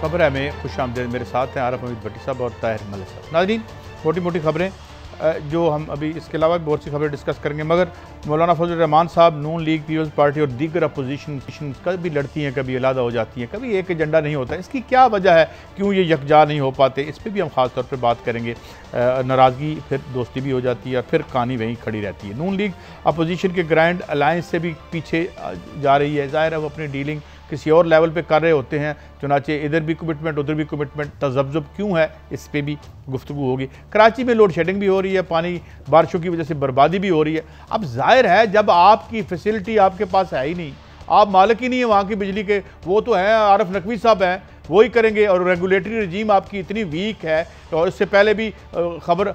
खबर है में खुश आमदेद। मेरे साथ हैं आरफ हमीद भट्टी साहब और ताहिर मलिक साहब। नाज़रीन, मोटी मोटी खबरें जो हम अभी इसके अलावा भी बहुत सी खबरें डिस्कस करेंगे, मगर मौलाना फजल रहमान साहब नून लीग, पीपल्स पार्टी और दीगर अपोजिशन कभी लड़ती हैं, कभी अलग हो जाती हैं, कभी एक एजेंडा नहीं होता। इसकी क्या वजह है, क्यों ये यकजा नहीं हो पाते, इस पर भी हम खास तौर पर बात करेंगे। नाराज़गी फिर दोस्ती भी हो जाती है, फिर कहानी वहीं खड़ी रहती है। नून लीग अपोजिशन के ग्रैंड अलायंस से भी पीछे जा रही है। ज़ाहिर है वो अपनी डीलिंग किसी और लेवल पे कर रहे होते हैं, चुनाचे इधर भी कमिटमेंट उधर भी कमिटमेंट, तजब्जुब क्यों है इस पर भी गुफ्तगू होगी। कराची में लोड शेडिंग भी हो रही है, पानी बारिशों की वजह से बर्बादी भी हो रही है। अब जाहिर है जब आपकी फैसिलिटी आपके पास है ही नहीं, आप मालिक ही नहीं है वहाँ की बिजली के, वो तो हैं आरफ नकवी साहब हैं, वही करेंगे। और रेगुलेटरी रजीम आपकी इतनी वीक है, और इससे पहले भी खबर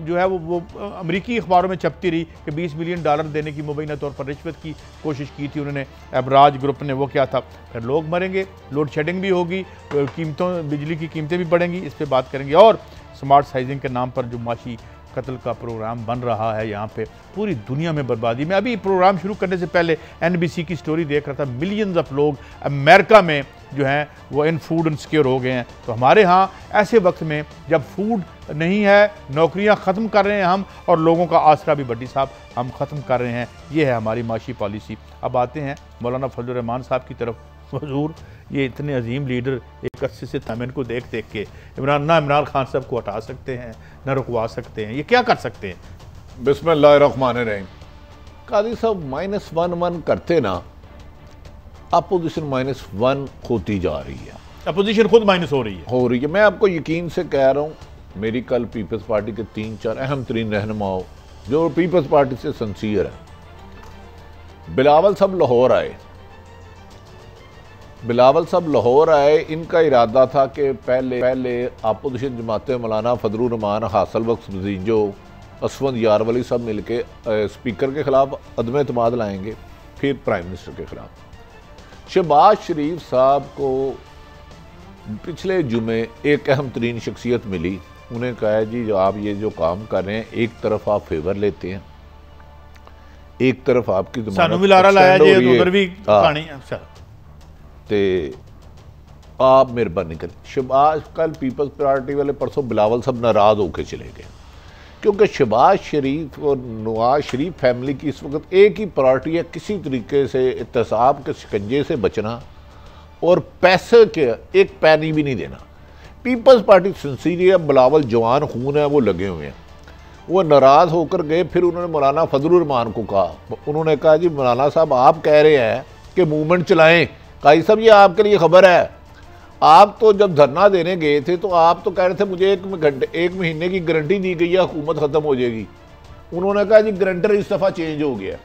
जो है वो अमरीकी अखबारों में छपती रही कि $20 मिलियन देने की मुबैना तौर पर रिश्वत की कोशिश की थी उन्होंने, एबराज ग्रुप ने। वो क्या था, फिर लोग मरेंगे, लोड शेडिंग भी होगी, बिजली की कीमतें भी बढ़ेंगी, इस पर बात करेंगे। और स्मार्ट साइजिंग के नाम पर जो माशी कत्ल का प्रोग्राम बन रहा है यहाँ पे, पूरी दुनिया में बर्बादी। मैं अभी प्रोग्राम शुरू करने से पहले NBC की स्टोरी देख रहा था, मिलियंस ऑफ लोग अमेरिका में जो हैं वो इन फूड इनसिक्योर हो गए हैं। तो हमारे यहाँ ऐसे वक्त में जब फूड नहीं है, नौकरियाँ ख़त्म कर रहे हैं हम, और लोगों का आसरा भी भट्टी साहब हम ख़त्म कर रहे हैं। ये है हमारी माशी पॉलिसी। अब आते हैं मौलाना फजल रहमान साहब की तरफ। हुजूर, ये इतने अजीम लीडर एक अस्सी से तमिन को देख देख के इमरान खान साहब को हटा सकते हैं, न रुकवा सकते हैं, ये क्या कर सकते हैं? बिस्मिल्लाहिर्रहमानिर्रहीम। काजी साहब -1 करते ना, अपोजिशन -1 होती जा रही है, अपोजिशन खुद माइनस हो रही है। मैं आपको यकीन से कह रहा हूँ, मेरी कल पीपल्स पार्टी के 3-4 अहम तरीन रहनुमाओं जो पीपल्स पार्टी से सिंसियर है, बिलावल साहब लाहौर आए। इनका इरादा था कि पहले अपोजिशन जमातें मौलाना फजलुर रहमान, हासिल बख्श मजीजो, असफंद यारवली सब मिलके स्पीकर के खिलाफ अदम एतमाद लाएंगे, फिर प्राइम मिनिस्टर के खिलाफ। शहबाज शरीफ साहब को पिछले जुमे एक अहम तरीन शख्सियत मिली, उन्हें कहा जी जो आप ये जो काम कर रहे हैं, एक तरफ आप फेवर लेते हैं, एक तरफ आपकी आप मेहरबानी करें। शहबाज कल पीपल्स पार्टी वाले परसों बिलावल सब नाराज होकर चले गए, क्योंकि शहबाज शरीफ और नवाज शरीफ फैमिली की इस वक्त एक ही प्रायोरिटी है, किसी तरीके से एहतसाब के शिकंजे से बचना और पैसे के एक पैनी भी नहीं देना। पीपल्स पार्टी सिंसियर, बिलावल जवान खून है, वो लगे हुए हैं। वो नाराज़ होकर गए, फिर उन्होंने मौलाना फजलुर रहमान को कहा, उन्होंने कहा जी मौलाना साहब आप कह रहे हैं कि मूवमेंट चलाएं, काजी साहब ये आपके लिए खबर है, आप तो जब धरना देने गए थे तो आप तो कह रहे थे मुझे एक महीने की गारंटी दी गई है, हुकूमत ख़त्म हो जाएगी। उन्होंने कहा जी गारंटर इस दफ़ा चेंज हो गया।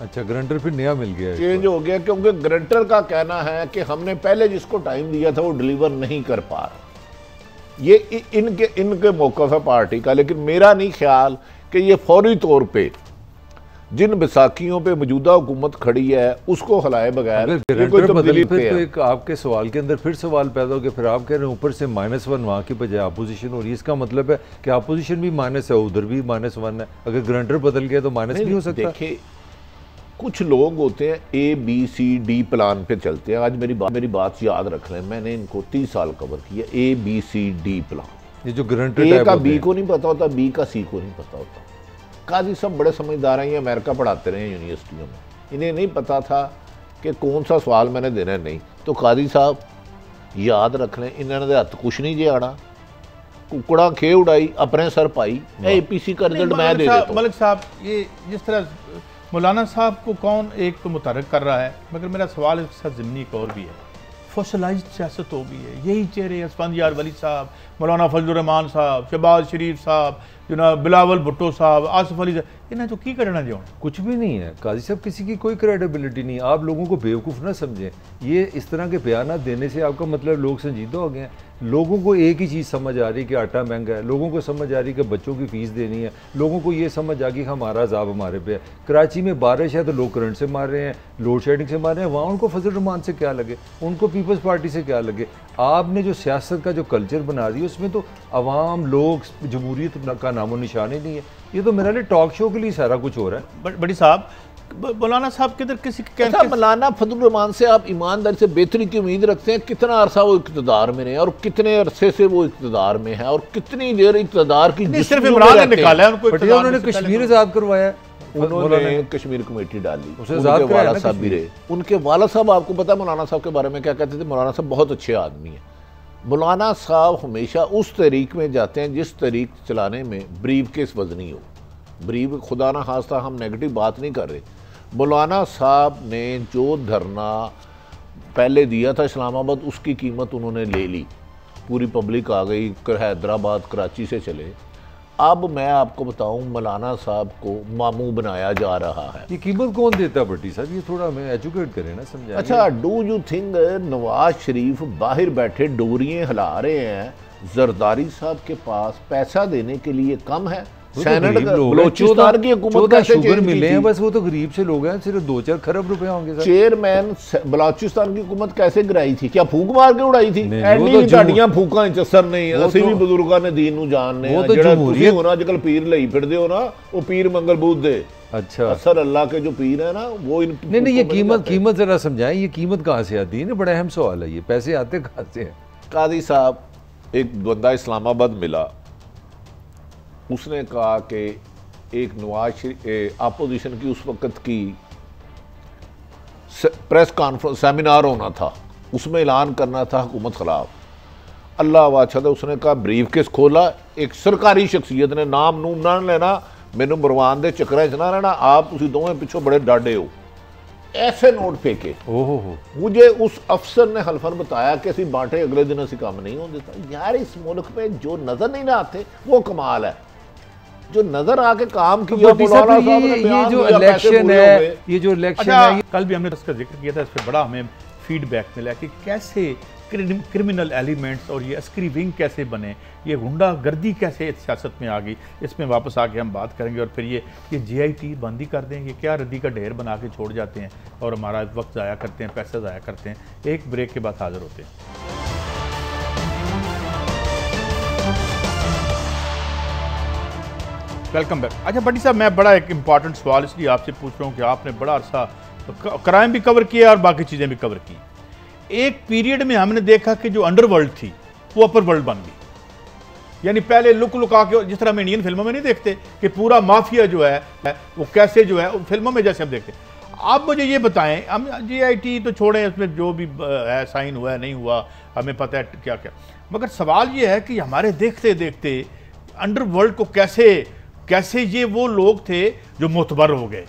अच्छा, गारंटर फिर नया मिल गया, चेंज हो गया, क्योंकि गारंटर का कहना है कि हमने पहले जिसको टाइम दिया था वो डिलीवर नहीं कर पा रहा। ये इनके मौक़िफ़ है पार्टी का, लेकिन मेरा नहीं ख्याल कि ये फौरी तौर पर जिन बैसाखियों पे मौजूदा हुकूमत खड़ी है उसको हलाए बगैर तो एक आपके सवाल के अंदर फिर सवाल पैदा हो गया। फिर आप कह रहे हैं ऊपर से -1 वहाँ की बजाय अपोजिशन हो रही है, इसका मतलब है कि अपोजिशन भी माइनस है, उधर भी -1 है। अगर ग्रंटर बदल गया तो माइनस नहीं हो सकता। देखिए, कुछ लोग होते हैं ABCD प्लान पे चलते हैं। आज मेरी बात याद रख लें, मैंने इनको 30 साल कवर किया। ABCD प्लान, ये जो ग्रंटर A का B को नहीं पता होता, B का C को नहीं पता होता। काजी सब बड़े समझदार हैं, ये अमेरिका पढ़ाते रहे यूनिवर्सिटियों में, इन्हें नहीं पता था कि कौन सा सवाल मैंने देना है। नहीं तो काजी साहब याद रख लें, इन्होंने हथ कुछ नहीं जे आना, कुकड़ा खे उड़ाई अपने सर पाई। APC का रिजल्ट मैं दे देता हूं। मलिक साहब, ये जिस तरह मौलाना साहब को कौन एक तो मुतरक कर रहा है, मगर मेरा सवाल इसके साथ ज़िम्नी एक और भी है। फसलाइज्ड सियासत हो गई है, यही चेहरे असफंद यारवली साहब, मौलाना फजलुर रहमान साहब, शहबाज शरीफ साहब, जो बिलावल भुट्टो साहब, आसिफ अली साहब, इन्हें तो की करना जो कुछ भी नहीं है। काजी साहब किसी की कोई क्रेडिबिलिटी नहीं। आप लोगों को बेवकूफ़ ना समझें। ये इस तरह के बयान देने से आपका मतलब लोग संजीदा हो गए हैं। लोगों को एक ही चीज़ समझ आ रही है कि आटा महंगा है, लोगों को समझ आ रही है कि बच्चों की फ़ीस देनी है, लोगों को ये समझ आ गई कि हमारा अज़ाब हमारे पे है। कराची में बारिश है तो लोग करंट से मार रहे हैं, लोड शेडिंग से मार रहे हैं, वहाँ उनको फजल रहमान से क्या लगे, उनको पीपल्स पार्टी से क्या लगे। आपने जो सियासत का जो कल्चर बना दिया उसमें तो अवाम लोग जमहूरियत का नामो निशान ही नहीं है। ये तो मेरे लिए टॉक शो के लिए सारा कुछ हो रहा है। बड़ी साहब, मौलाना साहब किधर किसी अच्छा, मौलाना फजल रहमान से आप ईमानदारी से बेहतरी की उम्मीद रखते हैं? कितना अरसा वो इक़्तिदार में रहे और कितने अरसे से वो इक़्तिदार में है और कितनी देर इक़्तिदार की सिर्फ इमरान ने निकाला है उनको, उन्होंने कश्मीर आज़ाद करवाया, उन्होंने कश्मीर कमेटी डाली, उनके वाला साहब भी रहे। उनके वाला साहब, आपको पता है मौलाना साहब के बारे में क्या कहते थे? मौलाना साहब बहुत अच्छे आदमी हैं। मौलाना साहब हमेशा उस तरीक में जाते हैं जिस तरीक चलाने में ब्रीफ केस वजनी हो। ब्रीफ खुदा ना खास्ता, हम नेगेटिव बात नहीं कर रहे। मौलाना साहब ने जो धरना पहले दिया था इस्लामाबाद, उसकी कीमत उन्होंने ले ली, पूरी पब्लिक आ गई, हैदराबाद कराची से चले। अब मैं आपको बताऊं, मौलाना साहब को मामू बनाया जा रहा है। ये कीमत कौन देता भट्टी साहब? ये थोड़ा हमें एजुकेट करें ना, समझाएं। अच्छा, do you think Nawaz Sharif बाहर बैठे डोरियां हिला रहे हैं, जरदारी साहब के पास पैसा देने के लिए कम है? बलोचिस्तान की हुकूमत कैसे शुगर मिले हैं, बस वो तो गरीब से लोग हैं, सिर्फ 2-4 खरब रुपए होंगे। चेयरमैन बलोचिस्तान की हुकूमत कैसे गिराई थी? क्या फूक मार के उड़ाई थी? गाड़ियां फूका चसर नहीं, असि भी बुजुर्गों ने दीन नू जानने, जेड़ा तुसी हो ना अजकल पीर लई फिरदे हो ना, वो पीर मंगल बूथ दे। अच्छा, असर अल्लाह के जो पीर है ना, वो इन नहीं, ये कीमत जरा समझाएं, ये कीमत कहाँ से आती है ना? बड़ा अहम सवाल है, ये पैसे आते कहाँ से हैं? कादी साहब, एक बंदा इस्लामाबाद मिला, उसने कहा कि एक नवाज अपोजिशन की उस वक्त की प्रेस कॉन्फ्रेंस सेमिनार होना था, उसमें ऐलान करना था हुकूमत खिलाफ। अल्लाह वाछा था, उसने कहा ब्रीफ केस खोला, एक सरकारी शख्सियत ने, नाम नूम ना लेना, मैनू मरवान दे चक्कर च ना रहना, आप तुसी दोवें पिछों बड़े डाडे हो, ऐसे नोट फेंके। ओहो, मुझे उस अफसर ने हल्फन बताया कि असी बांटे, अगले दिन असी काम नहीं होने देता। यार, इस मुल्क में जो नजर नहीं ना आते वो कमाल है, जो नजर आके काम किया। ये जो इलेक्शन है, ये जो इलेक्शन है, कल भी हमने इसका जिक्र किया था, इस पर बड़ा हमें फीडबैक मिला कि कैसे क्रिमिनल एलिमेंट्स और ये अस्करी विंग कैसे बने, ये गुंडागर्दी कैसे सियासत में आ गई, इसमें वापस आके हम बात करेंगे। और फिर ये JIT बंद ही कर दें, ये क्या रद्दी का ढेर बना के छोड़ जाते हैं और हमारा वक्त ज़ाया करते हैं, पैसा ज़ाया करते हैं। एक ब्रेक के बाद हाजिर होते हैं। Welcome back. अच्छा भट्टी साहब, मैं बड़ा एक इंपॉर्टेंट सवाल इसलिए आपसे पूछ रहा हूँ कि आपने बड़ा अरसा क्राइम भी कवर किया और बाकी चीज़ें भी कवर की। एक पीरियड में हमने देखा कि जो अंडरवर्ल्ड थी वो अपर वर्ल्ड बन गई। यानी पहले लुक लुका के, जिस तरह हम इंडियन फिल्मों में नहीं देखते कि पूरा माफिया जो है वो कैसे जो है फिल्मों में जैसे हम देखते। आप मुझे ये बताएं, हम JIT तो छोड़ें, उसमें जो भी है साइन हुआ है नहीं हुआ हमें पता है क्या क्या, मगर सवाल ये है कि हमारे देखते देखते अंडरवर्ल्ड को कैसे ये वो लोग थे जो मोतबर हो गए।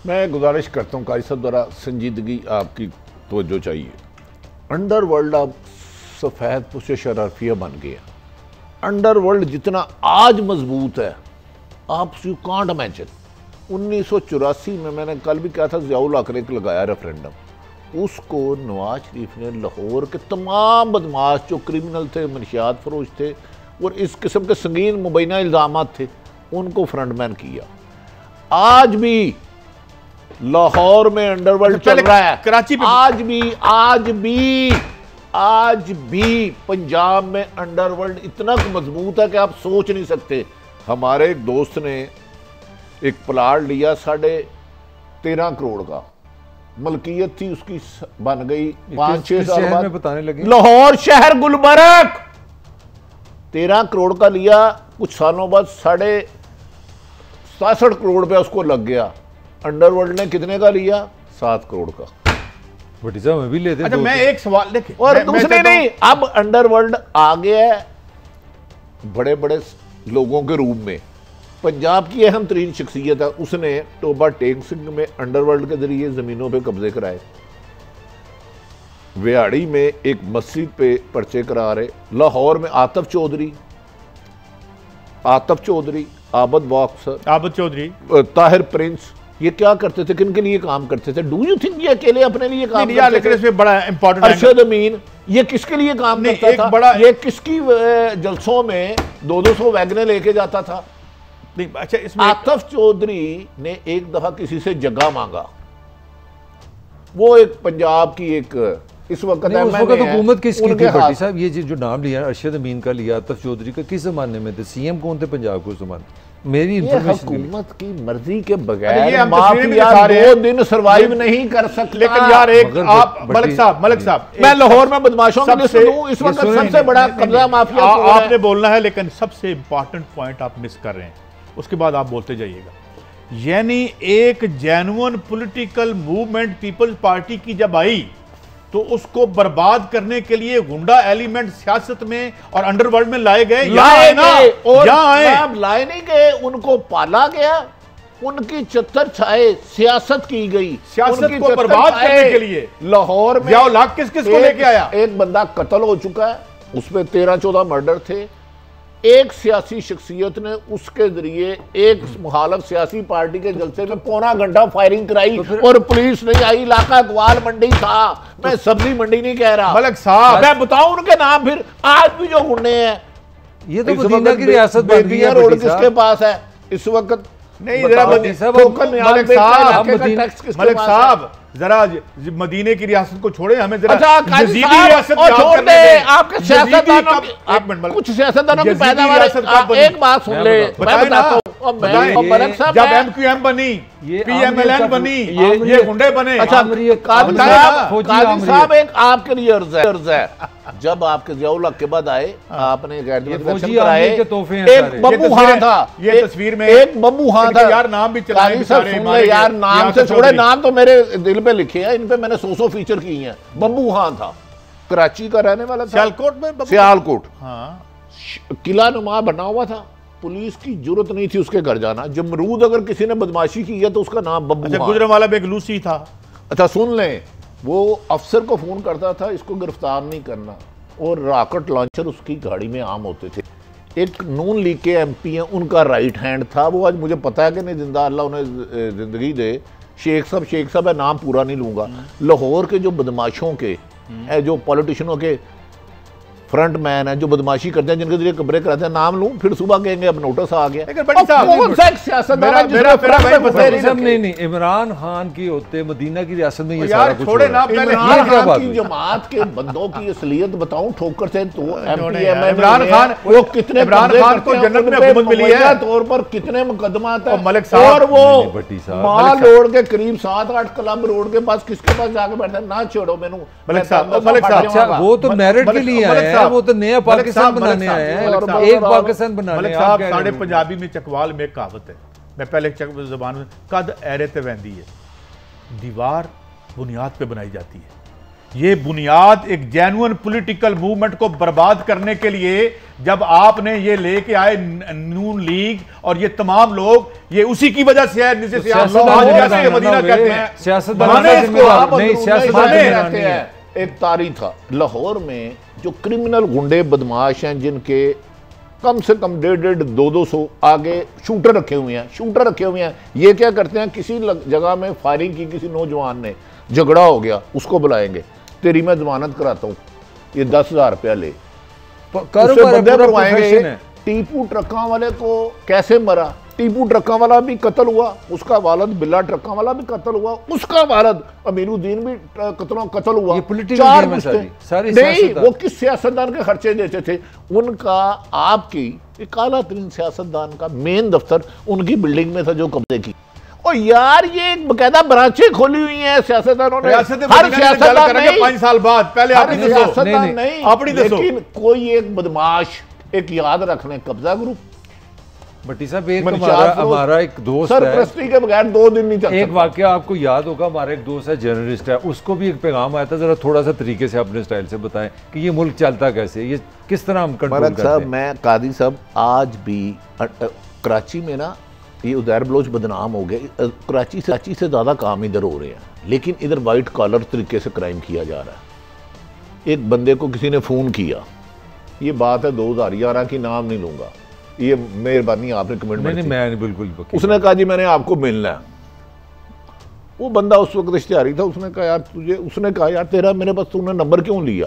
मैं गुजारिश करता हूँ कारी साहब, जरा संजीदगी आपकी तवज्जो चाहिए। अंडरवर्ल्ड अब सफ़ेद पुष्ट शरारफिया बन गया। अंडरवर्ल्ड जितना आज मजबूत है, आप यू कांट इमेजिन। 1984 में मैंने कल भी कहा था, ज़ियाउल हक ने लगाया रेफरेंडम, उसको नवाज शरीफ ने लाहौर के तमाम बदमाश जो क्रिमिनल थे, मनशियात फरोश थे और इस किस्म के संगीन मुबैना इल्ज़ाम थे, उनको फ्रंटमैन किया। आज भी लाहौर में अंडरवर्ल्ड चल रहा है, कराची पे आज भी पंजाब में अंडरवर्ल्ड इतना मजबूत है कि आप सोच नहीं सकते। हमारे एक दोस्त ने एक प्लाट लिया 13.5 करोड़ का, मलकियत थी उसकी, बन गई 5-6 साल बाद बताने लगे। लाहौर शहर गुलबर्ग 13 करोड़ का लिया, कुछ सालों बाद 67 करोड़ रुपया उसको लग गया। अंडरवर्ल्ड ने कितने का लिया? 7 करोड़ का। में भी लेते। अच्छा, मैं एक सवाल देखिए, और दूसरे नहीं, अब अंडरवर्ल्ड आ गया है बड़े बड़े लोगों के रूप में। पंजाब की अहम तरीन शख्सियत है, उसने टोबा टेक सिंह में अंडरवर्ल्ड के जरिए जमीनों पे कब्जे कराए, व्याड़ी में एक मस्जिद पे पर्चे करा रहे, लाहौर में आतिफ चौधरी, आबद चौधरी, ताहिर प्रिंस, ये क्या करते थे, किन के लिए काम करते थे? डू यू थिंक ये अकेले अपने लिए काम करते थे? इसमें बड़ा इंपॉर्टेंट अरशद अमीन, ये किसके लिए काम करता था? बड़ा ये किसकी जलसों में 200 वैगने लेके जाता था? नहीं, अच्छा, इसमें आतिफ चौधरी ने एक दफा किसी से जगह मांगा, वो एक पंजाब की एक इस वक्त हुकूमत किसकी थी भट्टी साहब? ये जो नाम लिया अरशद अमीन का लिया, आतिफ चौधरी का, किस जमाने में थे? CM कौन थे पंजाब को उस जमाने? मेरी इंफॉर्मेशन हुकूमत की मर्जी के बगैर ये हम माफिया 2 दिन सर्वाइव नहीं कर सकता। लेकिन यार एक आप मलिक साहब मैं लाहौर में बदमाशों की लिस्ट दूं, इस वक्त सबसे बड़ा कब्जा माफिया आपने बोलना है, लेकिन सबसे इंपॉर्टेंट पॉइंट आप मिस कर रहे हैं, उसके बाद आप बोलते जाइएगा। यानी एक genuine political movement people's party की जब आई तो उसको बर्बाद करने के लिए गुंडा एलिमेंट सियासत में और अंडरवर्ल्ड में लाए गए, लाए नहीं गए, उनको पाला गया, उनकी चत्तर छाए सियासत की गई, सियासत को बर्बाद करने के लिए। लाहौर में लाख किस किस को लेके आया? एक बंदा कत्ल हो चुका है, उसमें 13-14 मर्डर थे। एक सियासी शख्सियत ने उसके जरिए एक मुखालिफ सियासी पार्टी के जलसे में पौना घंटा फायरिंग कराई और पुलिस नहीं आई। इलाका ग्वाल मंडी था, मैं सब्जी मंडी नहीं कह रहा। मलिक साहब मैं बताऊं उनके नाम, फिर आज भी जो गुंडे हैं, ये तो मदीना की रियासत बन गई है। रोड किसके पास है इस वक्त? नहीं, मलिक साहब जरा मदीने की रियासत को छोड़े, हमें जरा रियासत छोड़ दे। आपके सियासतदानों कुछ सियासतदानों की पैदावार, एक बात सुन ले, मैं बताता हूं। जब MQM बनी, PMLN बनी, ये गुंडे बने। अच्छा काजी साहब, एक आपके लिए अर्ज है, जब आपके जियाउल हक के बाद आए, आपने कराए, एक बब्बू खान था, ये तस्वीर में एक बब्बू खान था यार, नाम भी चलाए यार, नाम से छोड़े, नाम तो मेरे दिल पे लिखे हैं, इन पे मैंने 100 फीचर किए हैं। बब्बू खान था, कराची का रहने वाला था, सियालकोट, किला नुमा बना हुआ था, पुलिस की जरूरत नहीं थी उसके घर जाना। जमरूद अगर किसी ने बदमाशी की है तो उसका नाम बब्बू खान। गुजरांवाला बेगलूसी था। अच्छा सुन लें, वो अफसर को फोन करता था इसको गिरफ्तार नहीं करना, और रॉकेट लॉन्चर उसकी गाड़ी में आम होते थे। एक नून लीग के MP हैं, उनका राइट हैंड था, वो आज मुझे पता है कि नहीं जिंदा, अल्लाह उन्हें जिंदगी दे, शेख साहब है, नाम पूरा नहीं लूंगा। लाहौर के जो बदमाशों के जो पॉलिटिशियनों के फ्रंट मैन है, जो बदमाशी करते हैं, जिनके जरिए कब्रे कराते हैं, नाम लूं फिर सुबह कहेंगे अब नोटिस आ गया। नहीं, इमरान खान की होते मदीना की रियासत में ये सारा कुछ छोड़े ना, इमरान खान की जमात के बंदों की असलियत बताऊं, ठोकर से तो इमरान खान वो कितने, इमरान खान को जन्नत में हुकूमत मिली है तौर पर कितने मुकदमा था, मलिक साहब, और वो माल रोड के करीब 7-8 क्लब रोड के पास किसके पास जाके बैठा, ना छोड़ो मैनू मलिक साहब, वो तो मेरिट के लिए आए, वो तो नया पाकिस्तान बनाने आए हैं, एक पाकिस्तान बनाने। मलिक साहब, साढ़े पंजाबी में चकवाल में कहावत है, मैं पहले ज़बान में, कद ऐरत वहदी है, दीवार बुनियाद पे बनाई जाती है। ये बुनियाद एक जेन्युइन पॉलिटिकल मूवमेंट को बर्बाद करने के लिए जब आपने ये लेके आए नून लीग और ये तमाम लोग, ये उसी की वजह से है जिसे मदीना कहते हैं। सियासत एक तारीख था लाहौर में, जो क्रिमिनल गुंडे बदमाश हैं, जिनके कम से कम 150-200 आगे शूटर रखे हुए हैं, ये क्या करते हैं, किसी जगह में फायरिंग की, किसी नौजवान ने, झगड़ा हो गया, उसको बुलाएंगे, तेरी मैं जमानत कराता हूँ, ये 10,000 रुपया ले, बंदे बुलवाएंगे। टीपू ट्रकों वाले को कैसे मरा, टीपू ट्रकों वाला भी कत्ल हुआ, उसका वालद बिल्ला ट्रकों वाला भी कत्ल हुआ, उसका वालद अमीरुद्दीन भी कत्ल हुआ। चार नहीं, वो किस सियासतदान के खर्चे देते थे? उनका आपकी एक आला तरीन सियासतदान का मेन दफ्तर उनकी बिल्डिंग में था जो कब्जे की। और यार ये एक बकायदा ब्रांचें खोली हुई हैं सियासतदानों ने, हर सियासतदान नहीं, 5 साल बाद, पहले सियासतदान नहीं, लेकिन कोई एक बदमाश, एक याद रखने कब्जा ग्रुप। भट्टी साहब, एक हमारा एक दोस्त सरपरस्ती के बगैर 2 दिन नहीं चलता। एक वाकया आपको याद होगा, हमारा एक दोस्त है जर्नलिस्ट है, उसको भी एक पैगाम आया था, जरा थोड़ा सा तरीके से अपने स्टाइल से बताएं कि ये मुल्क चलता कैसे, ये किस तरह हम कंट्रोल करते हैं। मैं कादी साहब, आज भी कराची में ना ये उदैर बलोच बदनाम हो गए, कराची से ज़्यादा काम इधर हो रहे हैं, लेकिन इधर वाइट कॉलर तरीके से क्राइम किया जा रहा है। एक बंदे को किसी ने फ़ोन किया, ये बात है 2011 की, नाम नहीं लूँगा, ये मेहरबानी आपने कमेंट नहीं, मैं बिल्कुल, उसने कहा जी मैंने आपको मिलना है। वो बंदा उस वक्त इश्तिहारी था, उसने कहा यार तेरा मेरे पास तूने नंबर क्यों लिया?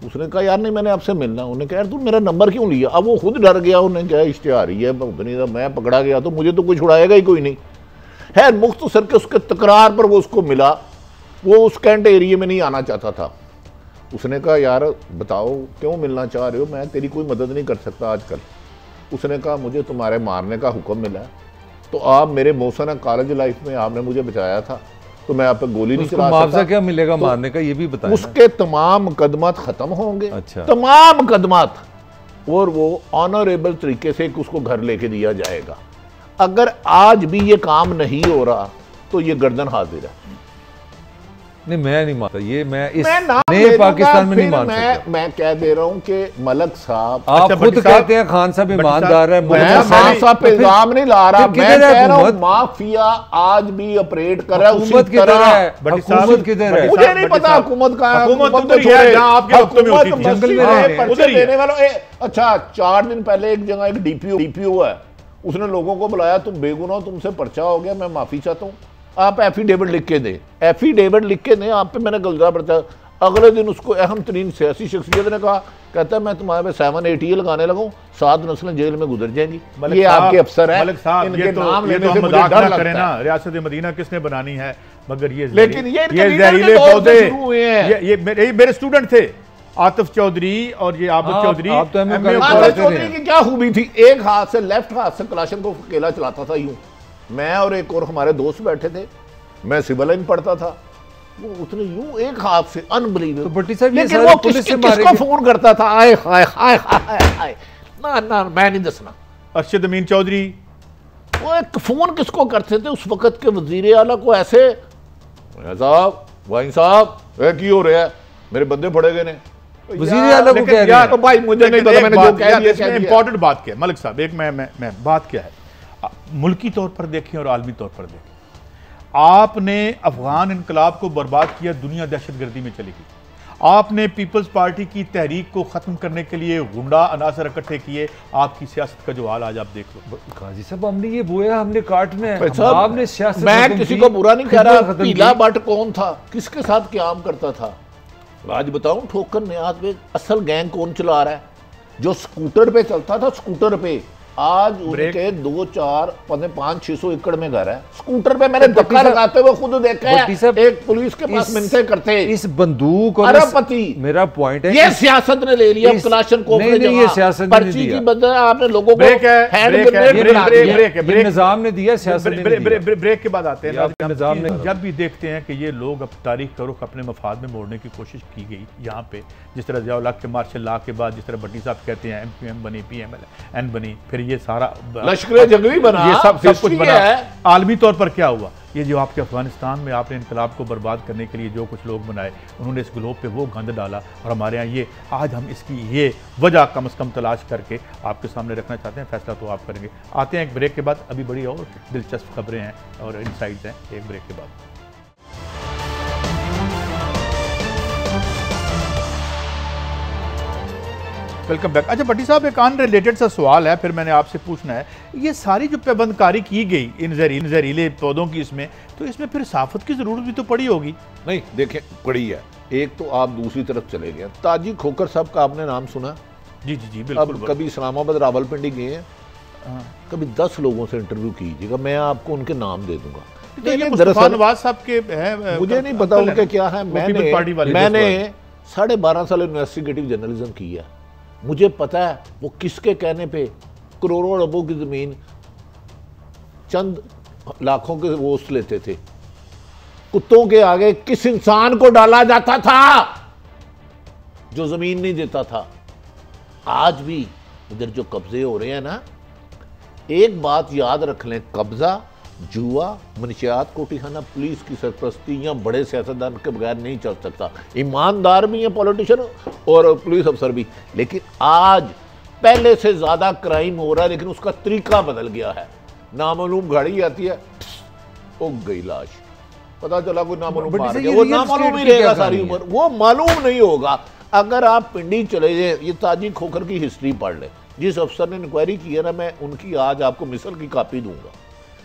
उसने कहा यार नहीं मैंने आपसे मिलना। उन्होंने कहा यार तू मेरा नंबर क्यों लिया? अब वो खुद डर गया, उन्होंने कहा इश्तिहारी है, मैं पकड़ा गया तो मुझे तो कोई छुड़ाएगा ही कोई नहीं है। मुख्तसर के उसके तकरार पर वो उसको मिला, वो उस कैंट एरिया में नहीं आना चाहता था। उसने कहा यार बताओ क्यों मिलना चाह रहे हो, मैं तेरी कोई मदद नहीं कर सकता आजकल। उसने कहा मुझे तुम्हारे मारने का हुक्म मिला है, तो आप मेरे मौसम कॉलेज लाइफ में आपने मुझे बचाया था, तो मैं आप पे गोली नहीं चला सकता। मुआवजा क्या मिलेगा तो मारने का, ये भी बताएं। उसके तमाम मुकदमात खत्म होंगे। अच्छा। तमाम मुकदमात, और वो ऑनरेबल तरीके से उसको घर लेके दिया जाएगा। अगर आज भी ये काम नहीं हो रहा तो ये गर्दन हाजिर है। नहीं, मैं नहीं मानता ये, मैं इस मैं नाम नए ले पाकिस्तान में दूंगा, नहीं मान फिर सकता। मैं कह दे रहा हूं कि मलक साहब, आप अच्छा, खुद भट्टी साहब- कहते हैं खान साहब भट्टी ईमानदार है, साहब- मलक मैं मैं- खान साहब पे इल्जाम नहीं ला रहा, फिर मैं किधर है कह रहा हूं हुकूमत? माफिया आज भी ऑपरेट कर रहा है उसी हुकूमत किधर तरह। है, भट्टी साहब- हुकूमत किधर है? भट्टी मुझे नहीं भट्टी पता साहब- हुकूमत का है, हुकूमत हुकूमत उधर ही है जहां आपके वक्तों में होती थी। जंगल में हाँ, रह रहे हैं। पर्चे देने वालों अच्छा 4 दिन पहले एक जगह एक डीपीओ है, उसने लोगों को बुलाया, तुम बेगुनाह हो, तुमसे पर्चा हो गया, मैं माफी चाहता हूँ, आप एफिडेविट लिख के दें, एफिडेविट लिख के दें, आप पे मैंने गलत पर्चा। अगले दिन उसको अहम तरीन सियासी शख्सियत ने कहा, कहता है मैं तुम्हारे पे 780 लगाने लगूँ, 7 नस्लें जेल में गुजर जाएंगी। मलिक ये साहब- आपके अफसर है, मलिक साहब, इनके ये तो नाम ये लेने तो से हम मुझे मजाक डर ना लगता करें है। ना, रियासत मदीना किसने बनानी है, मगर ये लेकिन ये इनके लीडर जहरीले के दौर से पौधे, शुरू हुए हैं। ये मेरे स्टूडेंट थे, आतिफ चौधरी और ये आबिद चौधरी। आप तो हमें MA गलत आतिफ बात कर रहे चौधरी हैं। की क्या खूबी थी, एक हाथ से लेफ्ट हाथ से कलाशन को अकेला चलाता था यूं, मैं और एक और हमारे दोस्त बैठे थे, मैं सिविल लाइन पढ़ता था, वो उसने यूं एक हाथ से अनबिलीवेबल। तो भट्टी साहब ये लेकिन सारे वो पुलिस से किसको मारे फोन करता था, आए हाय हाय हाय हाय, ना मैं नहीं दसना। अरशद अमीन चौधरी, वो एक फोन किसको करते थे उस वक्त के वजीर आला को, ऐसे साहब वाइन साहब की हो रहा है, मेरे बंदे फड़े गए ने। वजीर आला को कह रहे हैं। तो भाई मुझे नहीं पता, मैंने जो कह दिया कह दिया। इंपॉर्टेंट बात क्या है मलिक साहब, एक मैं बात क्या है, मुल्की तौर पर देखें और आलमी तौर पर देखें, आपने अफगान इनकलाब को बर्बाद किया, दुनिया दहशतगर्दी में चली गई। आपने पीपल्स पार्टी की तहरीक को खत्म करने के लिए गुंडा अनासर इकट्ठे किए, आपकी सियासत का जो हाल आज आप देख लो। काजी साहब हमने ये बोया, हमने काटना है, भाई साहब, आपने सियासत मैं खत्म किसी की, को बुरा नहीं कह रहा, खिदमत खत्म पीला की। बट कौन था, किसके साथ क्याम करता था, आज बताऊं ठोकर नियाज में असल गैंग कौन चला रहा है, जो स्कूटर पे चलता था, स्कूटर पे आज उनके 2, 4, 5, 600 एकड़ में घर है, स्कूटर पे मैंने भट्टी धक्का साहब- लगाते हुए खुद देखा भट्टी है, साहब, एक पुलिस के पास इस- मिनते करते, इस बंदूक और अरबपति। मेरा पॉइंट है, ये सियासत ने ले लिया, इस- कलाशन को नहीं, नहीं, ये सियासत ने पर्ची दिया। की बदले आपने लोगों को ब्रेक है, हैंड ब्रेक है, ग्रेनेड ब्रेक, बना ब्रेक, दिया। ब्रेक है, ये ब्रेक। निजाम ने दिया, सियासत ने नहीं दिया। ब्रेक के बाद आते हैं ये आपके निजाम ने करा। जब भी देखते हैं कि ये लोग अब तारीख का रुख अपने मफाद में मोड़ने की कोशिश की गई यहाँ पे, जिस तरह ज़िया-उल हक के मार्शल लॉ के बाद जिस तरह भट्टी साहब कहते हैं MQM बनी, PMLN बनी, फिर ये सारा लश्कर जंगवी बना, ये सब कुछ हिस्ट्री बना। है। आलमी तौर पर क्या हुआ, ये जो आपके अफगानिस्तान में आपने इनकलाब को बर्बाद करने के लिए जो कुछ लोग बनाए, उन्होंने इस ग्लोब पे वो गंद डाला, और हमारे यहाँ ये आज हम इसकी ये वजह कम से कम तलाश करके आपके सामने रखना चाहते हैं, फैसला तो आप करेंगे। आते हैं एक ब्रेक के बाद, अभी बड़ी और दिलचस्प खबरें हैं और इनसाइट्स हैं एक ब्रेक के बाद। Welcome back. अच्छा भट्टी साहब, एक अनरिलेटेड सा सवाल है, फिर मैंने आपसे पूछना है, ये सारी जो पाबंदकारी की गई इन जहरीले पौधों की, इसमें तो इसमें फिर साफत की जरूरत भी तो पड़ी होगी। नहीं देखें, पड़ी है। एक तो आप दूसरी तरफ चले गए, ताजी खोकर साहब का आपने नाम सुना? जी जी जी अब बिल्कुल। कभी इस्लामाबाद रावलपिंडी गए हैं, कभी 10 लोगों से इंटरव्यू कीजिएगा, मैं आपको उनके नाम दे दूंगा। तो ये मुस्तफा नवाज साहब के हैं, मुझे नहीं पता उनके क्या है, मैंने 12.5 साल इन्वेस्टिगेटिव जर्नलिज्म की है, मुझे पता है वो किसके कहने पे करोड़ों अरबों की जमीन चंद लाखों के वोट लेते थे, कुत्तों के आगे किस इंसान को डाला जाता था जो जमीन नहीं देता था। आज भी इधर जो कब्जे हो रहे हैं ना, एक बात याद रख लें, कब्जा, जुआ, मनशियात, कोठीखाना पुलिस की सरपरस्ती या बड़े सियासतदान के बगैर नहीं चल सकता। ईमानदार भी हैं पॉलिटिशियन और पुलिस अफसर भी, लेकिन आज पहले से ज्यादा क्राइम हो रहा है, लेकिन उसका तरीका बदल गया है। नामालूम गाड़ी आती है, उग गई लाश, पता चला कोई नामालूम मार गया, वो नामालूम ही रहेगा सारी उम्र, वो मालूम नहीं होगा। अगर आप पिंडी चले जाए, ये ताजी खोखर की हिस्ट्री पढ़ ले, जिस अफसर ने इंक्वायरी की है ना, मैं उनकी आज आपको मिसल की कॉपी दूंगा,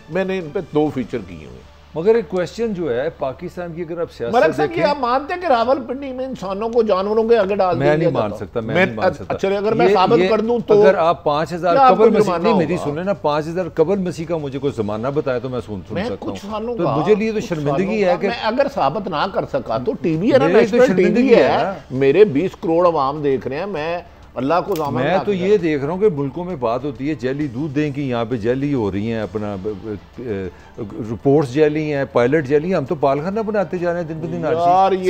मैंने इन पे 2 फीचर किए हुए। मगर एक क्वेश्चन जो है पाकिस्तान की, अगर आप मलक सियासत साहब, ये आप मानते हैं कि रावलपिंडी में इंसानों को जानवरों के आगे डाल दिया मैं नहीं जाता? मान सकता, मैं नहीं मान सकता। अच्छा, अगर मैं साबित कर दूं तो अगर आप 5000 क्या आपको कबल मसीह, जुर्माना नहीं मेरी होगा? सुने ना, 5000 कबल मसीह का मुझे कोई जमाना बताया तो मैं सुन मैं सकता कुछ सालों हूँ। तो का, मुझे लिए तो कुछ शर्मिंदगी सालों है का, कि मैं अगर साबित ना कर सका तो टीवी है ना, मेरी तो नेशनल टीवी शर्मिंदगी है है, ना। मेरे 20 करोड़ अवाम देख रहे हैं, मैं अल्लाह को ज़ामन मैं तो ये देख रहा हूँ कि मुल्कों में बात होती है जैली दूध दें कि यहाँ पे जैली हो रही हैं, अपना रिपोर्ट्स जैली हैं, पायलट जैली हैं। हम तो पालखाना बनाते जा रहे हैं दिन ब दिन,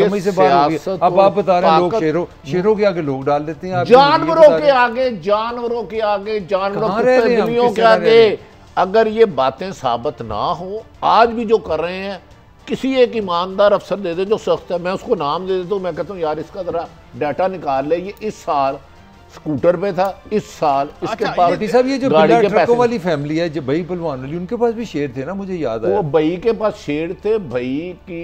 समझ से बाहर हो गई। अब आप बता रहे हैं लोग शेरों के आगे लोग डाल देते हैं, जानवरों के आगे, जानवरों के आगे, जानवरों के आगे। अगर ये बातें साबित ना हो, आज भी जो कर रहे हैं, किसी एक ईमानदार अफसर दे दे जो सख्त है, मैं उसको नाम दे देता हूँ, मैं कहता हूँ यार इसका जरा डाटा निकाल ले, ये इस साल स्कूटर पे था, इस साल इसके पास। साहब ये जो ट्रकों वाली फैमिली है, जो भाई पहलवान वाली, उनके पास भी शेर थे ना, मुझे याद है। वो भाई के पास शेर थे, भाई की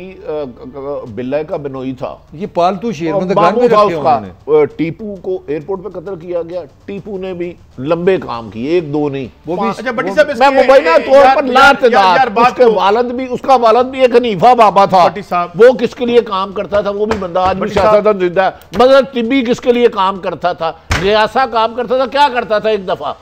बिल्ला का बिनोई था, ये पालतू शेर बाबू था उसका। टीपू को एयरपोर्ट पे कत्ल किया गया, टीपू ने भी लंबे काम किए, एक दो नहीं, वो भी। मैं मुबैना तौर पर लातेदार, उसका वालिद भी एक हनीफा बाबा था, वो किसके लिए काम करता था, वो भी बंदा आज भी सियासतदान जिंदा है। मगर तिब्बी किसके लिए काम करता था, रियासा काम करता था, क्या करता था, एक दफा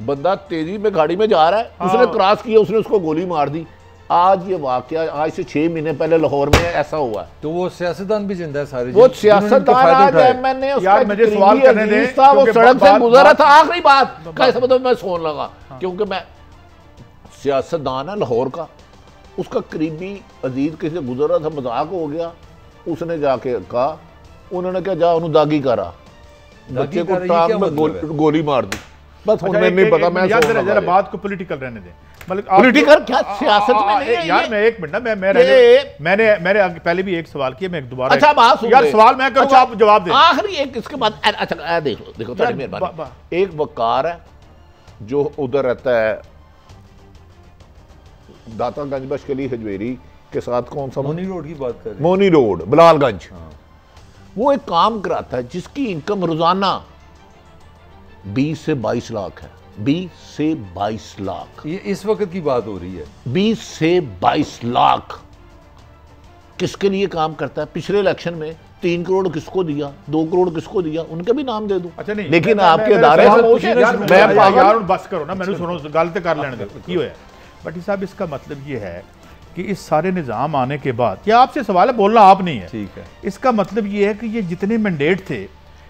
बंदा तेजी में गाड़ी में जा रहा है, उसने क्रॉस किया, उसने उसको गोली मार दी। आज ये वाकया आज से 6 महीने पहले लाहौर में ऐसा हुआ है। तो वो सियासतदान भी जिंदा है सारे, वो सियासतदान आज एमएनए यार मुझे सवाल करने दे, वो सड़क से गुजर रहा था, आखिरी बात कैसे मतलब मैं सोन लगा, क्योंकि मैं सियासतदान है लाहौर का, उसका करीबी अजीज किसी से गुजर रहा था, मजाक हो गया, उसने जाके कहा, उन्होंने क्या जा उन्होंने दागी करा, बच्चे को टांग में गोली मार दी। बस उन्हें नहीं पता। मैं जरा बात को पॉलिटिकल रहने दें, मतलब पॉलिटिकल क्या सियासत में नहीं है यार। मैं एक मिनट ना, मैंने पहले भी एक सवाल किया, मैं दोबारा। अच्छा बात यार, सवाल मैं करूं, आप जवाब दें। आखिरी एक इसके बाद अच्छा देखो तुम्हारी मेहरबानी। एक वकार है जो उधर रहता है दातागंज बशकली हजवेरी के साथ, कौन सा मोनी रोड की बात कर रहे हैं, मोनी रोड बिलालगंज। वो एक काम कराता है जिसकी इनकम रोजाना 20 से 22 लाख है, 20 से 22 लाख। ये इस वक्त की बात हो रही है। 20 से 22 लाख किसके लिए काम करता है? पिछले इलेक्शन में 3 करोड़ किसको दिया, 2 करोड़ किसको दिया, उनके भी नाम दे दूं। अच्छा नहीं, लेकिन आपके अदारे यार बस करो ना, मैंने सुनो गलत कर लेने दो की होया। भट्टी साहब, इसका मतलब ये है कि इस सारे निज़ाम आने के बाद, या आपसे सवाल है, बोलना आप नहीं है, ठीक है, इसका मतलब ये है कि ये जितने मैंडेट थे,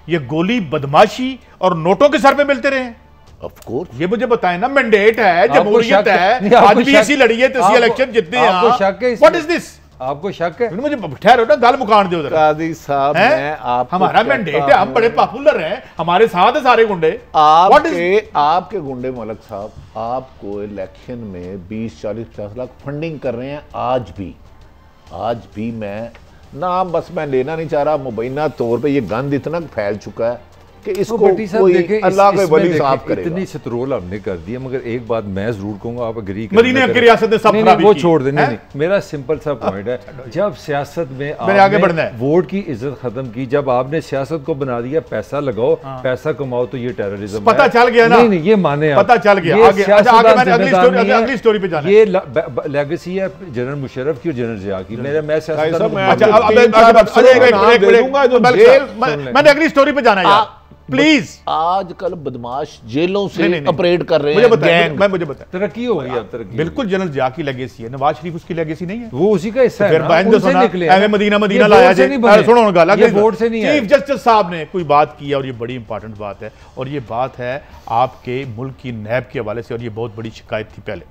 ये गोली बदमाशी और नोटों के सर पे मिलते रहे हैं। ऑफ कोर्स, ये मुझे बताएं ना, मैंडेट है, जमहूरियत है, आज भी ऐसी लड़ी है, तो इलेक्शन जितने हैं। आपको शक है? What is this? आपको शक है? मुझे ठहरो ना, गल मुकान दो। कादी साहब, मैं आपको हमारा मैंडेट है, हम बड़े पॉपुलर हैं, हमारे साथ है सारे गुंडे। आपके गुंडे मलक साहब आपको इलेक्शन में 20, 40, 50 लाख फंडिंग कर रहे हैं। आज भी मैं नाम बस मैं लेना नहीं चाह रहा, मुबैना तौर पे ये गंद इतना फैल चुका है कि इसको कोई अल्लाह के वली साफ करेगा। इतनी सतरोल हमने कर दी है, मगर एक बात मैं जरूर कहूंगा, आप एग्री करें। मदीने की रियासत ने सब खराबी की। वो छोड़ देने नहीं, मेरा सिंपल सा पॉइंट है, जब सियासत में आगे बढ़ना है, वोट की इज्जत खत्म की, जब आपने सियासत को बना दिया पैसा लगाओ, पैसा कमाओ, तो ये टेररिज्म पता चल गया ना। नहीं, ये माने पता चल गया। अगली स्टोरी पे ये लेगेसी है जनरल मुशर्रफ की और जनरल जिया की। मैं मैंने अगली स्टोरी पे जाना है प्लीज। आजकल बदमाश जेलों से ऑपरेट कर रहे हैं। मुझे बता, तरक्की हो गई है, तरक्की बिल्कुल जनरल जिया की लेगेसी है, नवाज शरीफ उसकी लेगेसी नहीं है, वो उसी का हिस्सा है। मदीना लाया सुनो वोट से नहीं है। चीफ जस्टिस साहब ने कोई बात की है और ये बड़ी इंपॉर्टेंट बात है, और ये बात है आपके मुल्क की नैब के हवाले से, और ये बहुत बड़ी शिकायत थी। पहले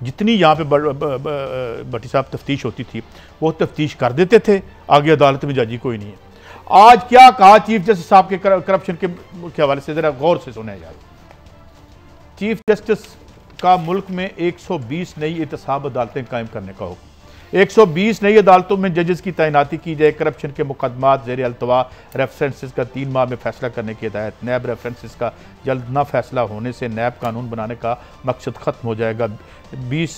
जितनी यहाँ पे भट्टी साहब तफ्तीश होती थी, वो तफ्तीश कर देते थे, आगे अदालत में जजी कोई नहीं है। आज क्या कहा चीफ जस्टिस साहब के करप्शन के हवाले से, जरा गौर से सुने यार। चीफ जस्टिस का मुल्क में 120 नई एहतसाब अदालतें कायम करने का हुक्म। 120 नई अदालतों में जजेस की तैनाती की जाए। करप्शन के मुकदमात ज़ेर अल्तवा रेफरेंसेस का 3 माह में फैसला करने की हिदायत। नैब रेफरेंसेस का जल्द न फैसला होने से नैब कानून बनाने का मकसद ख़त्म हो जाएगा। 20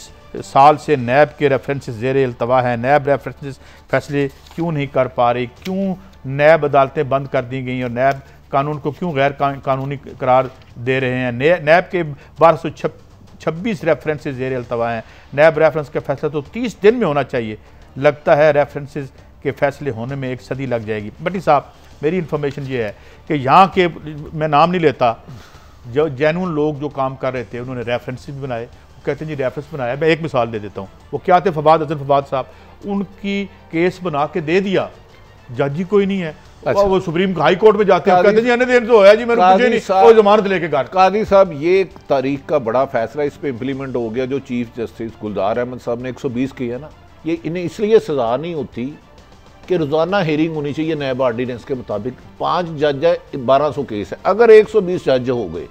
साल से नैब के रेफरेंसेस ज़ेर अल्तवा हैं। नैब रेफरेंसेस फैसले क्यों नहीं कर पा रही, क्यों नैब अदालतें बंद कर दी गई और नैब कानून को क्यों गैर कानूनी करार दे रहे हैं। नैब के 1226 रेफरेंसेस ज़ेर अल्तवा हैं। नैब रेफरेंस का फैसला तो 30 दिन में होना चाहिए, लगता है रेफरेंसेस के फैसले होने में 1 सदी लग जाएगी। भट्टी साहब, मेरी इन्फॉर्मेशन ये है कि यहाँ के, मैं नाम नहीं लेता, जो जेन्युइन लोग जो काम कर रहे थे, उन्होंने रेफरेंसेस बनाए, कहते हैं जी रेफरेंस बनाया। मैं एक मिसाल दे देता हूँ, वो क्या थे, फवाद हसन फवाद साहब, उनकी केस बना के दे दिया, जज ही कोई नहीं है, वो सुप्रीम हाई कोर्ट में जाते हैं, कहते हैं जी देर तो होया जी, मैंने पूछे नहीं, वो जमानत लेके घर। कादी साहब, ये एक तारीख का बड़ा फैसला इस पे इम्प्लीमेंट हो गया, जो चीफ जस्टिस गुलजार अहमद साहब ने 120 किया ना, ये इन्हें इसलिए सजा नहीं होती कि रोजाना हेयरिंग होनी चाहिए नैब ऑर्डिनेंस के मुताबिक। 5 जज है, 1200 केस है, अगर 120 जज हो गए,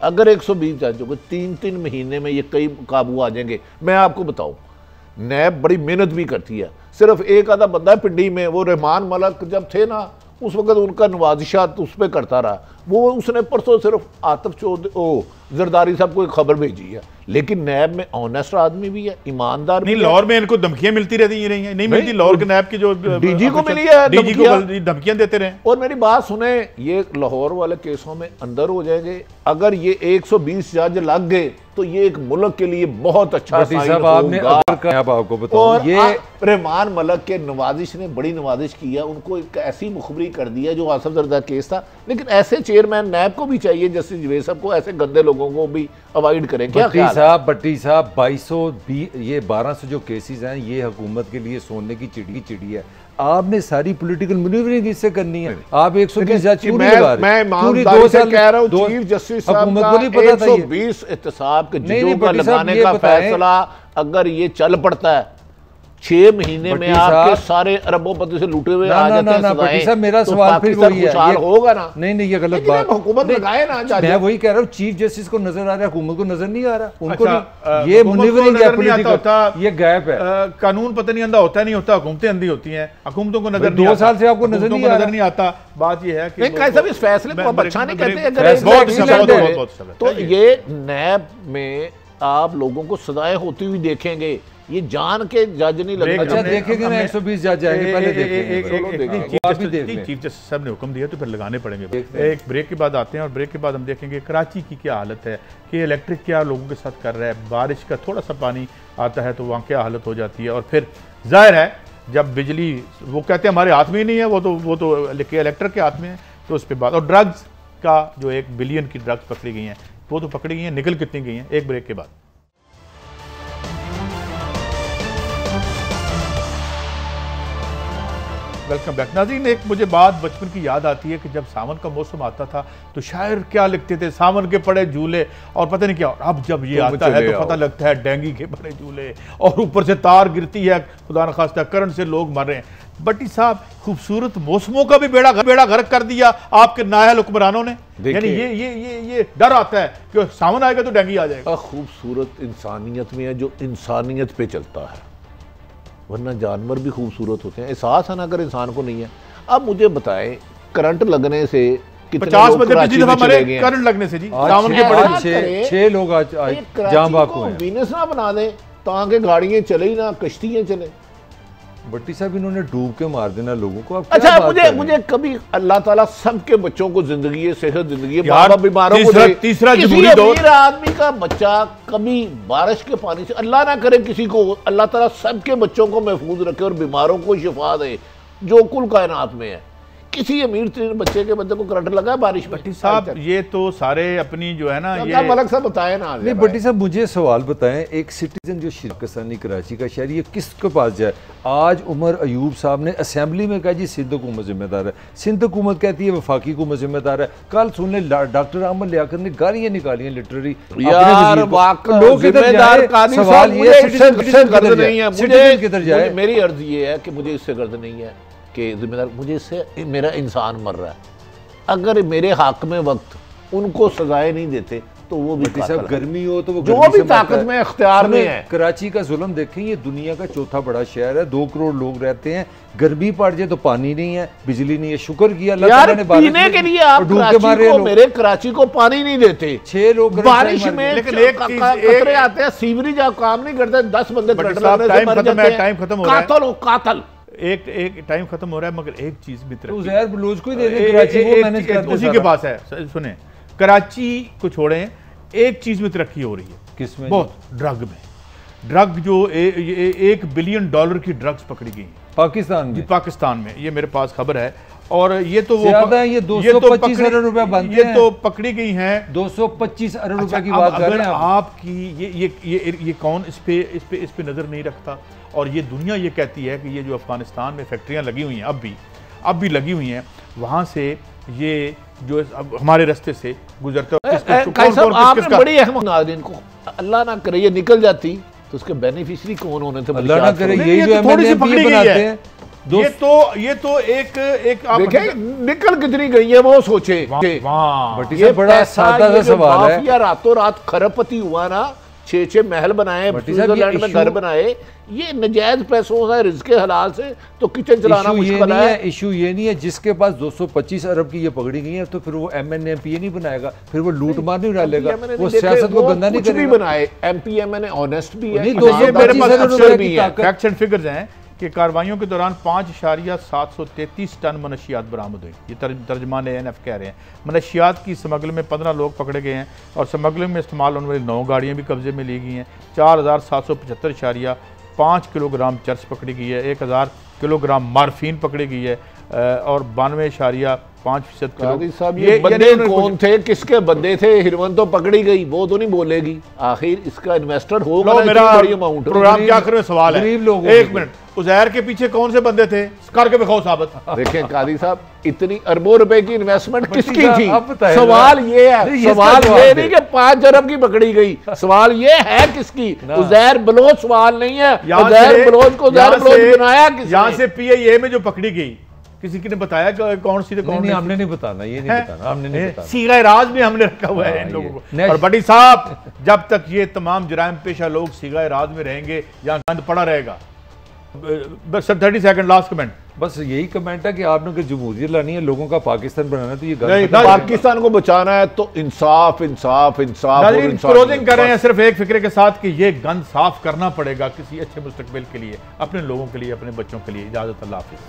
अगर 120 जज हो गए, 3-3 महीने में ये कई काबू आ जाएंगे। मैं आपको बताऊं, नैब बड़ी मेहनत भी करती है, सिर्फ एक आधा बंदा है पिंडी में, वो रहमान मलक जब थे ना उस वक्त उनका नवाजिशात उस पर करता रहा, वो उसने परसों सिर्फ आतिफ जरदारी साहब को एक खबर भेजी है, लेकिन नैब में ऑनेस्ट आदमी भी है, ईमानदार नहीं। लाहौर में इनको धमकियां मिलती रहती रही हैं, नहीं मिलती? लाहौर के नैब की जो डीजी को मिली है, डीजी को धमकियां देते रहे। और मेरी बात सुने, ये लाहौर वाले केसों में अंदर हो जाएंगे। अगर ये 120 जज लग गए तो ये एक मुल्क के लिए बहुत अच्छा साहब आपने आपको बताऊं, ये रहमान मलक के नवाजिश ने बड़ी नवाजिश की है, उनको एक ऐसी मुखबरी कर दी है जो आसिफ जरदारी केस था। लेकिन ऐसे चेयरमैन नैब को भी चाहिए, जस्टिस जवेद साहब को, ऐसे गंदे लोगों को भी अवॉइड करें। क्या भट्टी साहब 2220 ये 1200 जो केसेस हैं, ये हुकूमत के लिए सोने की चिड़ी है। आपने सारी पॉलिटिकल मैन्यूवरिंग इससे करनी है। आप 120 जज क्यों नहीं लगा रहे? मैं ईमानदारी से कह रहा हूं, चीफ जस्टिस साहब का 120 एहतसाब के जजों का लगाने का फैसला अगर ये चल पड़ता है, 6 महीने में आपके सारे अरबोपति से लूटे हुए आ जाते हैं सजाएं, मेरा सवाल फिर वही है, होगा ना? नहीं, ये गलत बात। हुकूमत लगाए ना, मैं वही कह रहा हूँ, चीफ जस्टिस को नजर आ रहा है, हुकूमत को नजर नहीं आ रहा, उनको ये मैन्यूवरिंग है पॉलिटिकल, ये गैप है। कानून पता नहीं अंधा होता नहीं होता, हुकूमतें अंधी होती हैं, हुकूमतों को नजर 2 साल से आपको नजर नहीं आता। बात ये है कि इस फैसले को अच्छा नहीं कहते, तो ये नैब में आप लोगों को सजाएं होती हुई देखेंगे, ये जान के जज नहीं लगता। अच्छा देखेंगे ना, 120 जज जाएंगे, पहले देखेंगे। चीफ जस्टिस साहब ने हुक्म दिया तो फिर लगाने पड़ेंगे। एक ब्रेक के बाद आते हैं और ब्रेक के बाद हम देखेंगे कराची की क्या हालत है, कि इलेक्ट्रिक क्या लोगों के साथ कर रहा है, बारिश का थोड़ा सा पानी आता है तो वहाँ क्या हालत हो जाती है। और फिर जाहिर है जब बिजली, वो कहते हैं हमारे हाथ में ही नहीं है, वो तो इलेक्ट्रिक के हाथ में है, तो उस पर बात। और ड्रग्स का जो 1 बिलियन की ड्रग्स पकड़ी गई हैं, वो तो पकड़ी गई हैं, निकल कितनी गई हैं, एक ब्रेक के बाद। वेलकम बैक नाज़रीन। एक मुझे बात बचपन की याद आती है कि जब सावन का मौसम आता था तो शायर क्या लिखते थे, सावन के पड़े झूले और पता नहीं क्या। अब जब ये आता है तो पता लगता है डेंगी के पड़े झूले, और ऊपर से तार गिरती है, खुदा न खास्ता करंट से लोग मर रहे हैं। भट्टी साहब, खूबसूरत मौसमों का भी बेड़ा गर्क कर दिया आपके नायल हुक्मरानों ने। यानी ये डर आता है कि सावन आएगा तो डेंगी आ जाएगा। खूबसूरत इंसानियत में है, जो इंसानियत पे चलता है, वरना जानवर भी खूबसूरत होते हैं। एहसास है ना अगर इंसान को नहीं है। अब मुझे बताएं, करंट लगने से 50 बंदे पिछली दफा मरे करंट लगने से जी। सावन के पड़े 6 लोग आज जाम बाक हुए। बिजनेस ना बना दें ताकि गाड़ियां चले ही ना, कश्तियां चले। भट्टी साहब, इन्होंने डूब के मार देना लोगों को। अच्छा, मुझे कभी अल्लाह ताला सबके बच्चों को जिंदगी सेहत जिंदगी बाबा बीमारों को तीसरा जमहूरी दौर, आदमी का बच्चा कभी बारिश के पानी से, अल्लाह ना करे किसी को, अल्लाह ताला सबके बच्चों को महफूज रखे और बीमारों को शिफा दे जो कुल कायनात में है। किसी अमीर तरीन बच्चे के बच्चे को करंट लगा बारिश में। भट्टी साहब, ये तो सारे अपनी जो है ना, ये मलक साहब बताए ना। नहीं भट्टी साहब, मुझे सवाल बताएं, एक सिटीजन जो पाकिस्तानी कराची का शहरी, ये किसके पास जाए? आज उमर अयूब साहब ने असेंबली में कहा जी सिंध हुकूमत जिम्मेदार है, सिंध हुकूमत कहती है वफाकी हुकूमत जिम्मेदार है। कल सुन ले डॉक्टर अहमद लियाकत ने गालियां निकाली हैं लिटरेरी। लोग सवाल ये किधर जाए? मेरी अर्ज ये है कि मुझे इससे गर्द नहीं है कि जिम्मेदार, मुझे इससे मेरा इंसान मर रहा है। अगर मेरे हक में वक्त उनको सजाएं नहीं देते तो वो भी सब गर्मी हो तो वो जो भी ताकत में इख्तियार में है। कराची का जुल्म देखें, ये दुनिया का चौथा बड़ा शहर है, 2 करोड़ लोग रहते हैं। गर्मी पड़ जाए तो पानी नहीं है, बिजली नहीं है, शुक्र किया अल्लाह ने पीने के लिए आप कराची को, मेरे कराची को पानी नहीं देते। 6 लोग बारिश में कतरे आते हैं, सीवरेज आप काम नहीं करते, 10 बंदे टाइम खत्म हो रहा है, कातल एक टाइम खत्म हो रहा है। मगर एक चीज भी उज़ैर बलूच को ही दे दें, कराची वो मैनेज करते हैं, उसी के पास है। सुने, कराची को छोड़ें, एक चीज में तरक्की हो रही है। किसमें? बहुत, ड्रग में। ड्रग जो 1 बिलियन डॉलर की ड्रग्स पकड़ी गई पाकिस्तान में। पाकिस्तान में, ये मेरे पास खबर है। और ये तो वो ये 225 अरब रुपए बनते हैं, ये तो पकड़ी गई हैं 225 अरब रुपए की बात कर रहे हैं आपकी। ये कौन इस पे नजर नहीं रखता? और ये दुनिया ये कहती है कि ये जो अफगानिस्तान में फैक्ट्रियां लगी हुई हैं अब भी, अब भी लगी हुई हैं, वहाँ से ये जो अब हमारे रास्ते से गुजरते आपने बड़ी अहम नाज़रीन को अल्लाह ना करे ये निकल जाती तो उसके बेनिफिशियरी कौन होने थे? अल्लाह ना करे यही जो थोड़ी सी पकड़ी गई है। ये तो एक आप निकल कितनी गई है वो सोचे। ये बड़ा सादा सा सवाल है। या रातों रात खरबपति हुआ ना, 6-6 महल बनाए, स्विट्जरलैंड में घर बनाए, ये नजायज पैसों से, रिज्क के हलाल से तो किचन चलाना मुश्किल है। इशू ये नहीं है जिसके पास 225 अरब की ये पकड़ी गई है तो फिर वो MNA-MPA नहीं बनाएगा, फिर वो लूट मार नहीं डालेगा, वो सियासत को गंदा नहीं करेगा। भी बनाए MP-MNA ऑनेस्ट भी है। मेरे पास अफसर भी है, फैक्ट्स एंड फिगर्स हैं कि कार्रवाइयों के दौरान 5.733 टन मनशियात बरामद हुई। ये तर्जमान ANF कह रहे हैं। मनशियात की स्मगलिंग में 15 लोग पकड़े गए हैं और स्मगलिंग में इस्तेमाल होने वाली 9 गाड़ियाँ भी कब्जे में ली गई हैं। 4,775.5 किलोग्राम चर्च पकड़ी गई है, 1,000 किलोग्राम मार्फिन पकड़ी गई है और 92.5% किलो। ये बंदे कौन थे, किसके बंदे थे? हिरवन तो पकड़ी गई, वो तो नहीं बोलेगी। आखिर इसका इन्वेस्टर होगा। मेरा प्रोग्राम के आखिर में सवाल है, एक मिनट, उज़ैर के पीछे कौन से बंदे थे? करके दिखाओ साबित। देखें कादी साहब, इतनी अरबों रुपए की इन्वेस्टमेंट किसकी थी? सवाल ये है, सवाल ये नहीं कि 5 अरब की पकड़ी गई, सवाल ये है किसकी? उज़ैर बलोच सवाल नहीं है। उज़ैर बलोच को उज़ैर बलोच बनाया किसने? यहाँ से PIA में जो पकड़ी गई किसी ने बताया कौन सी? नहीं, हमने नहीं बताना, ये नहीं बताना, हमने नहीं बताना। सीगा राज में हमने रखा हुआ है इन लोगों को। और बड़ी साहब, जब तक ये तमाम जराइम पेशा लोग सीगा राज में रहेंगे, यहाँ गंद पड़ा रहेगा। बस 30 सेकंड लास्ट कमेंट। बस यही कमेंट है कि आपने कि जमहूरियत लानी है, लोगों का पाकिस्तान बनाना है, तो ये पाकिस्तान को बचाना है तो इंसाफ इंसाफ इंसाफ। क्लोजिंग कर रहे हैं सिर्फ एक फिक्रे के साथ कि ये गंद साफ करना पड़ेगा किसी अच्छे मुस्तकबिल के लिए, अपने लोगों के लिए, अपने बच्चों के लिए। इजाजत, अल्लाह हाफिज़।